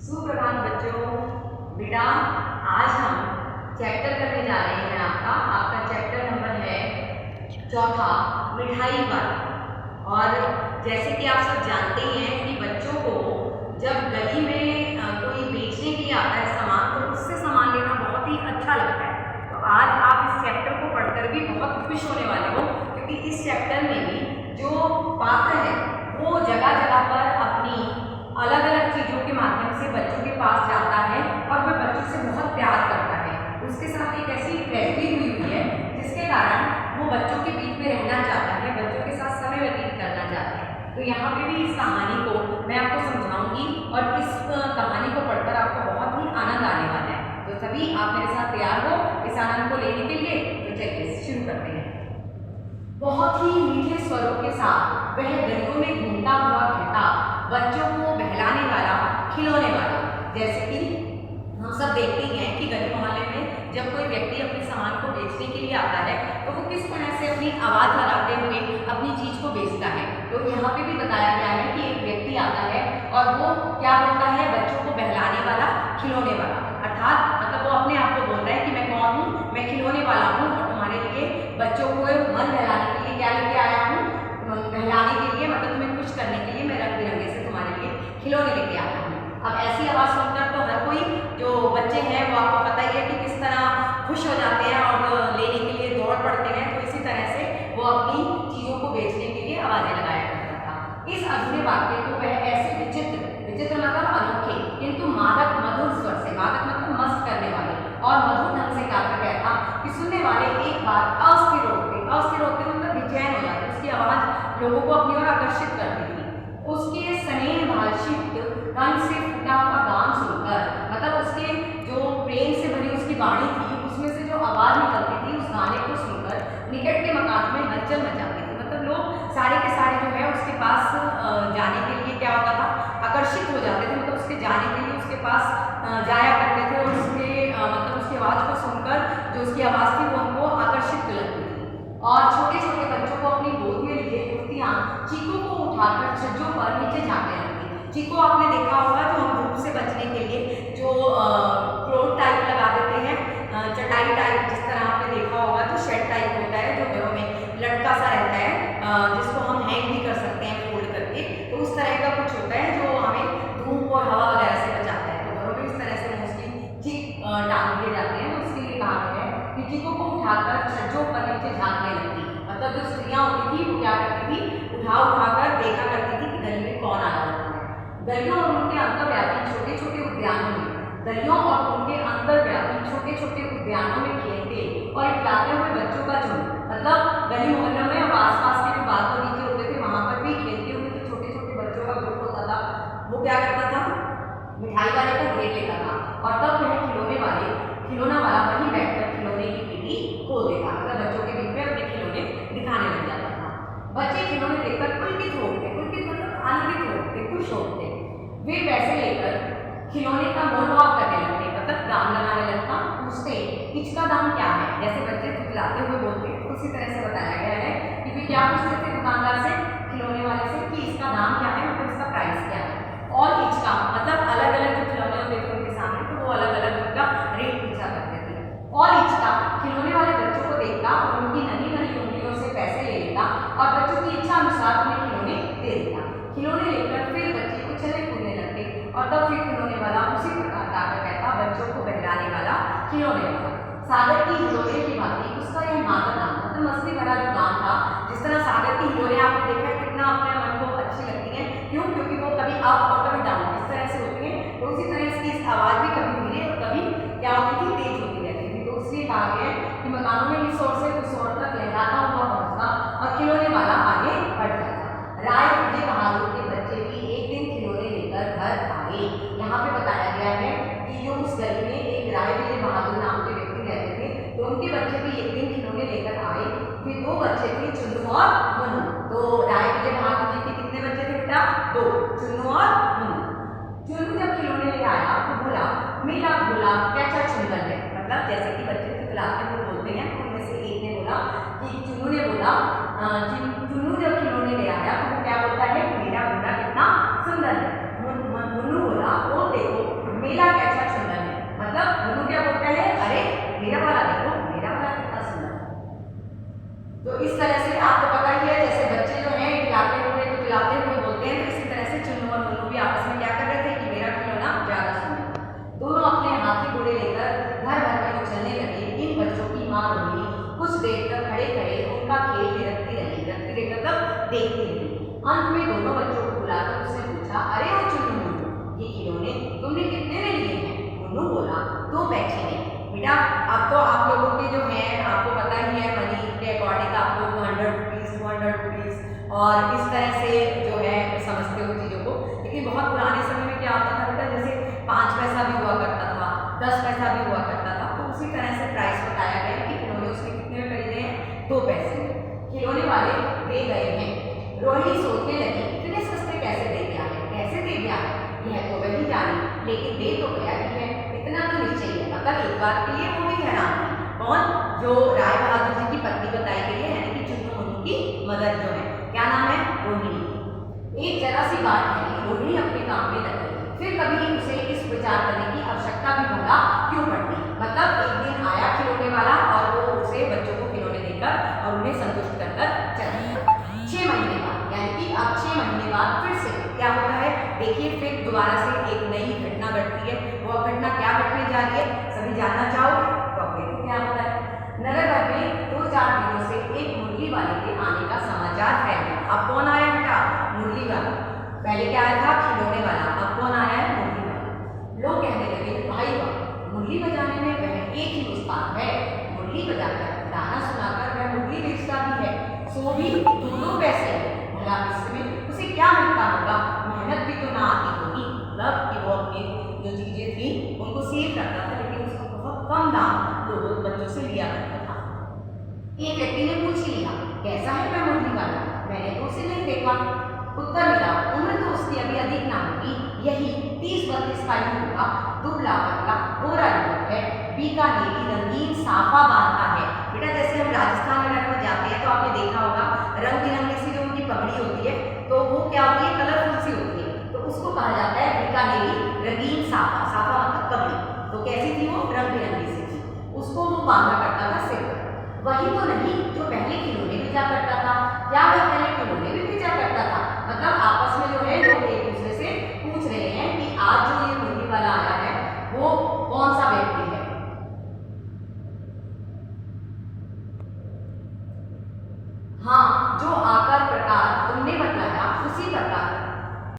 सुप्रभात बच्चों। बेटा आज हम चैप्टर करने जा रहे हैं। आपका चैप्टर नंबर है चौथा, मिठाई वाला। और जैसे कि आप सब जानते हैं कि बच्चों को जब गली में कोई बेचने के लिए आता है सामान, तो उससे सामान लेना बहुत ही अच्छा लगता है। तो आज आप इस चैप्टर को पढ़कर भी बहुत खुश होने वाले हो, क्योंकि इस चैप्टर में भी जो पात्र है वो जगह जगह पर अपनी अलग अलग चीज़ों के माध्यम से बच्चों के पास जाता है और वह बच्चों से बहुत प्यार करता है। उसके साथ एक ऐसी ट्रेजेडी हुई है जिसके कारण वो बच्चों के बीच में रहना चाहता है, बच्चों के साथ समय व्यतीत करना चाहता है। तो यहाँ पे भी इस कहानी को मैं आपको समझाऊंगी और इस कहानी को पढ़कर आपको बहुत ही आनंद आने वाला है। तो सभी आप मेरे साथ तैयार हो इस आनंद को लेने के लिए? तो चलिए शुरू करते हैं। बहुत ही मीठे स्वरों के साथ वह गलियों में घूमता हुआ कहता, बच्चों को बहलाने वाला, खिलौने वाला। जैसे कि हम सब देखते हैं कि गली मोहल्ले में जब कोई व्यक्ति अपने सामान को बेचने के लिए आता है तो वो किस तरह से अपनी आवाज़ लगाते हुए अपनी चीज़ को बेचता है। तो यहाँ पे भी बताया गया है कि एक व्यक्ति आता है और वो क्या बोलता है, बच्चों को बहलाने वाला, खिलौने वाला। अर्थात मतलब वो अपने आप को बोल रहा है कि मैं कौन हूँ, मैं खिलौने वाला हूँ और तुम्हारे लिए बच्चों को मन बहलाने के लिए क्या लेके आया हूँ, बहलाने के लिए, मतलब तुम्हें खुश करने के लिए मैं रंग बिरंगे से तुम्हारे लिए खिलौने लेके आया हूँ। अब ऐसी आवाज़ सुनकर तो हर कोई जो बच्चे हैं वो आपको पता ही है कि किस तरह खुश हो जाते हैं और लेने के लिए दौड़ पड़ते हैं। तो इसी तरह से वो अपनी चीज़ों को बेचने के लिए आवाज़ें लगाया करता था। इस अधूरे वाक्य को वह ऐसे विचित्र मतलब अनोखे किंतु मादक मधुर स्वर से, मादक मतलब मस्त करने वाले, और मधुर ढंग से गाकर कहता कि सुनने वाले एक बार अस्थिर होते मतलब बेचैन हो जाते। उसकी आवाज़ लोगों को अपनी ओर आकर्षित करती थी। उसके स्नेह भाषित रंग से फूटा हुआ गान सुनकर, मतलब उसके जो प्रेम से भरी उसकी वाणी थी, उसमें से जो आवाज़ निकलती थी, उस गाने को सुनकर निकट के मकान में हलचल मच जाती थी। मतलब लोग सारे के सारे जो है उसके पास जाने के लिए क्या होता था, आकर्षित हो जाते थे। मतलब उसके जाने के लिए उसके पास जाया करते थे और उसके मतलब उसकी आवाज़ को सुनकर जो उसकी आवाज़ थी वो उनको आकर्षित लगती थी। और छोटे छोटे बच्चों को अपनी गोद में लिए उठतियाँ चीखों को उठाकर छज्जों पर नीचे झाँकने लगती। चीखों आपने देखा होगा, जो हम धूप से बचने के लिए जो क्लोथ टाइप लगा देते हैं, चटाई टाइप, जिस तरह आपने देखा होगा, जो शेड टाइप होता है जो घरों में लटका सा रहता है, जिसको हम हैंग भी कर सकते हैं फोल्ड करके। तो उस तरह का कुछ होता है जो हमें धूप और हवा वगैरह से बचाता है। तो घरों में इस तरह से मोस्टली चीख टांग दिए जाते हैं। तो उसके लिए कहा गया है कि चीखों को उठाकर छज्जों पर नीचे झाँकने लगती। मतलब जो स्त्रियाँ होती थी वो क्या करती थी, उठाकर देखा करती थी कि गली में कौन आया होता है। गलियों और उनके अंतर्व्यापी छोटे छोटे उद्यानों में, गलियों और उनके अंतर्व्यापी छोटे छोटे उद्यानों में खेलते और खिलाते हुए बच्चों का झुंड, मतलब गली मोहल्लों में और आसपास के जो बाग बगीचे होते थे वहां पर भी खेलते हुए जो छोटे छोटे बच्चों का ग्रुप होता था, वो क्या करता था, मिठाई वाले को घेर लेता था। और तब वह खिलौना वाला वहीं बैठकर खिलौने की पेटी खोल देता, मतलब बच्चों के बीच में अपने खिलौने दिखाने लग जाता था। बच्चे खिलौने देखकर पुलकित होते, पुलकित मतलब आनंदित होते, खुश होते। वे पैसे लेकर खिलौने का मोलभाव करने लगते, मतलब दाम लगाने लगता। पूछते इसका दाम क्या है, जैसे बच्चे तुतलाते हुए बोलते हैं, उसी तरह से बताया गया है कि वे क्या पूछते थे दुकानदार से, खिलौने वाले से, कि इसका दाम क्या है, मतलब इसका प्राइस क्या है। और इसका मतलब अलग अलग जो खिलौने होते थे उनके सामने, तो वो अलग अलग उनका रेट पूछा करते थे। और इसका खिलौने वाले बच्चों को देखता और उनकी नन्ही नन्ही उंगलियों से पैसे ले लेता और बच्चों की इच्छा अनुसार उन्हें खिलौने दे देता। खिलौने लेकर फिर बच्चे उछलने कूदने लगते और तब फिर खिलौने वाला उसी प्रकार गाकर कहता, बच्चों को बहलाने वाला, खिलौने वाला। सागर की हिलोरे की भांति उसका यह मादक गान, मतलब मस्ती भरा जो गान था, जिस तरह सागर की हिलोरे आपने देखा है कितना अपने मन को अच्छी लगती है, क्यों, क्योंकि वो कभी अप और कभी डाउन इस तरह से होती है। तो उसी तरह इसकी आवाज़ भी कभी धीरे और कभी क्या होती थी, तेज होती रहती थी। तो इसलिए कहा गया है कि मकानों में इस ओर से उस ओर तक लहराता हुआ पहुंचता और खिलौने वाला आगे बढ़ जाता। राय विजय बहादुर के बच्चे भी एक दिन खिलौने लेकर घर आए। यहाँ पे बताया गया है कि जो उस गली में एक राय विजय बहादुर नाम के व्यक्ति रहते थे, तो उनके बच्चे भी एक दिन खिलौने लेकर आए। फिर दो बच्चे थे, चुन्नू और मुन्नू। तो राय विजय बहादुर जी के कितने बच्चे थे बेटा, दो, चुन्नू और मुन्नू। चुन्नू जब खिलौने ले आया तो बोला, मेरा भोला कैसा सुंदर है, मतलब जैसे कि बच्चे खिलाते हुए बोलते हैं, तो उनमें से एक ने बोला कि चुन्नू ने बोला, चुन्नू जब खिलौने ले आया तो वो क्या बोलता है, मेरा भोला कितना सुंदर है। मुन्नू बोला, ओ एक बात के लिए वो भी हैरान थी। कौन? जो राय बहादुर जी की पत्नी बताई गई है, यानी कि चुन्नू मुन्नू की मदर जो है, क्या नाम है? रोहिणी। एक जरा सी बात है कि रोहिणी अपने काम में लग गई, फिर कभी उसे इस विचार करने की आवश्यकता भी भला क्यों पड़ती। मतलब एक दिन आया खिलौने वाला और वो उसे बच्चों को खिलौने देकर और उन्हें संतुष्ट कर चला गया। 6 महीने बाद, यानी कि अब 6 महीने बाद फिर से क्या होता है, देखिए फिर दोबारा से एक नई घटना घटती है। वो घटना क्या घटने जा रही है, सभी जानना चाहोगे? तो देखो क्या होता है। नगर भर में 2-4 दिनों से एक मुरली वाले के आने का समाचार फैल गया। अब कौन आया बेटा? मुरली वाला। पहले क्या आया था? खिलौने वाला। अब कौन आया है? मुरली वाला। लोग कहने लगे, भाई वाह, मुरली बजाने में वह एक ही उस्ताद है, मुरली बजाकर गाना सुनाकर वह मुरली बेचता भी है, सो भी 2-2 पैसे। भला इसमें उसे क्या मिलता होगा? मेहनत भी तो ना आती होगी। मतलब कि वो अपनी जो चीजें थी उनको सेव करता था, लेकिन उसका बहुत कम दाम लोगों बच्चों से लिया करता था। एक व्यक्ति ने पूछ लिया, कैसा है वह मुरली वाला? मैंने तो उसे नहीं देखा। उत्तर मिला, उम्र तो उसकी अभी अधिक ना होगी, यही 30-32 का ही होगा, दुबला पतला गोरा युवक है, बीकानेरी रंगीन साफा बांधता है। बेटा जैसे हम राजस्थान में जाते हैं तो आपने देखा होगा रंग बिरंगी सी जो उनकी पगड़ी होती है, तो वो क्या होती है? कलरफुल सी होती है, तो उसको कहा जाता है बीकानेरी रंगीन साफा। साफा मतलब पगड़ी। तो कैसी थी वो? रंग बिरंगी सी थी। उसको वो बांधा करता था सिर पर। वही तो नहीं जो पहले खिलौने बेचा करता था। क्या वह पहले खिलौने भी बेचा करता था? मतलब आपस में जो है लोग